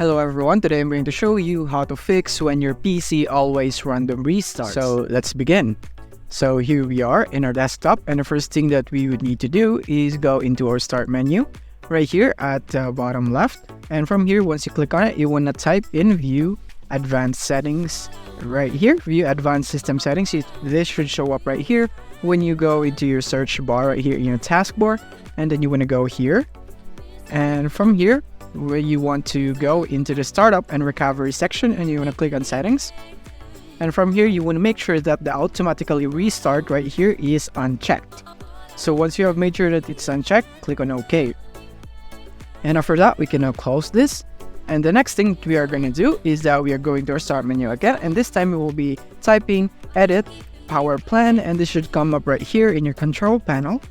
Hello everyone, today I'm going to show you how to fix when your PC always random restarts. So let's begin. So here we are in our desktop, and the first thing that we would need to do is go into our start menu right here at the bottom left. And from here, once you click on it, you want to type in view advanced settings right here, view advanced system settings. This should show up right here when you go into your search bar right here in your taskbar, and then you want to go here. And from here, where you want to go into the startup and recovery section, and you want to click on settings. And from here, you want to make sure that the automatically restart right here is unchecked. So once you have made sure that it's unchecked, click on OK. And after that, we can now close this. And the next thing we are going to do is that we are going to our start menu again, and this time we will be typing edit power plan, and this should come up right here in your control panel.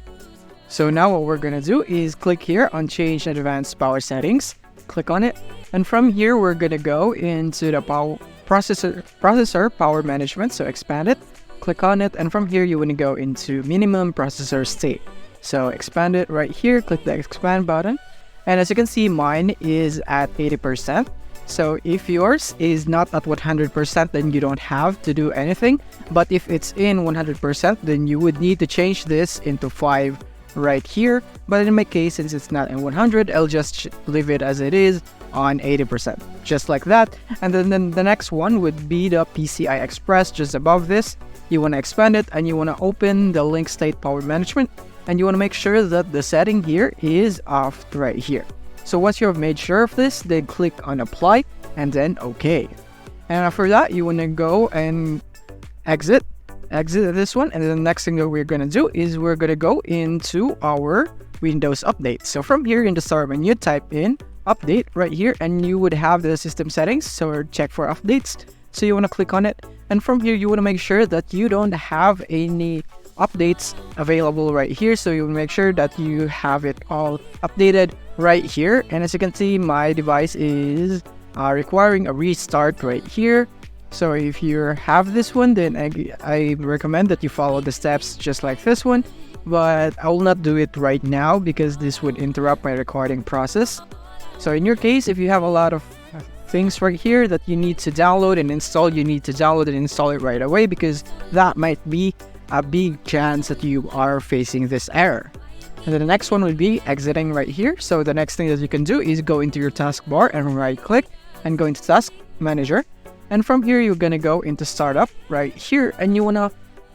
So now what we're going to do is click here on change advanced power settings, click on it, and from here we're going to go into the processor power management, so expand it, click on it, and from here you want to go into minimum processor state. So expand it right here, click the expand button, and as you can see, mine is at 80%. So if yours is not at 100%, then you don't have to do anything, but if it's in 100%, then you would need to change this into 5 right here. But in my case, since it's not in 100, I'll just leave it as it is on 80%, just like that. And then the next one would be the PCI Express just above this. You want to expand it, and you want to open the link state power management, and you want to make sure that the setting here is off right here. So once you have made sure of this, then click on apply and then OK. And after that, you want to go and exit this one, and then the next thing that we're going to do is we're going to go into our Windows update. So from here in the start menu, type in update right here, and you would have the system settings, so check for updates. So you want to click on it, and from here you want to make sure that you don't have any updates available right here. So you will make sure that you have it all updated right here. And as you can see, my device is requiring a restart right here. So if you have this one, then I recommend that you follow the steps just like this one, but I will not do it right now because this would interrupt my recording process. So in your case, if you have a lot of things right here that you need to download and install, you need to download and install it right away, because that might be a big chance that you are facing this error. And then the next one would be exiting right here. So the next thing that you can do is go into your taskbar and right click and go into task manager. And from here, you're going to go into startup right here, and you want to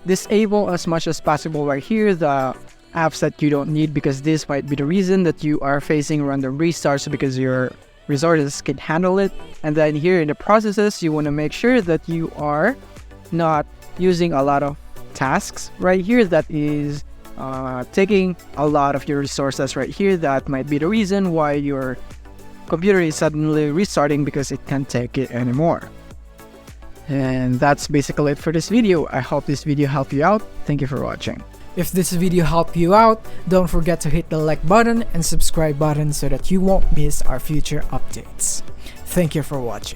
disable as much as possible right here the apps that you don't need, because this might be the reason that you are facing random restarts, because your resources can handle it. And then here in the processes, you want to make sure that you are not using a lot of tasks right here that is taking a lot of your resources right here. That might be the reason why your computer is suddenly restarting, because it can't take it anymore. And that's basically it for this video. I hope this video helped you out. Thank you for watching. If this video helped you out, don't forget to hit the like button and subscribe button so that you won't miss our future updates. Thank you for watching.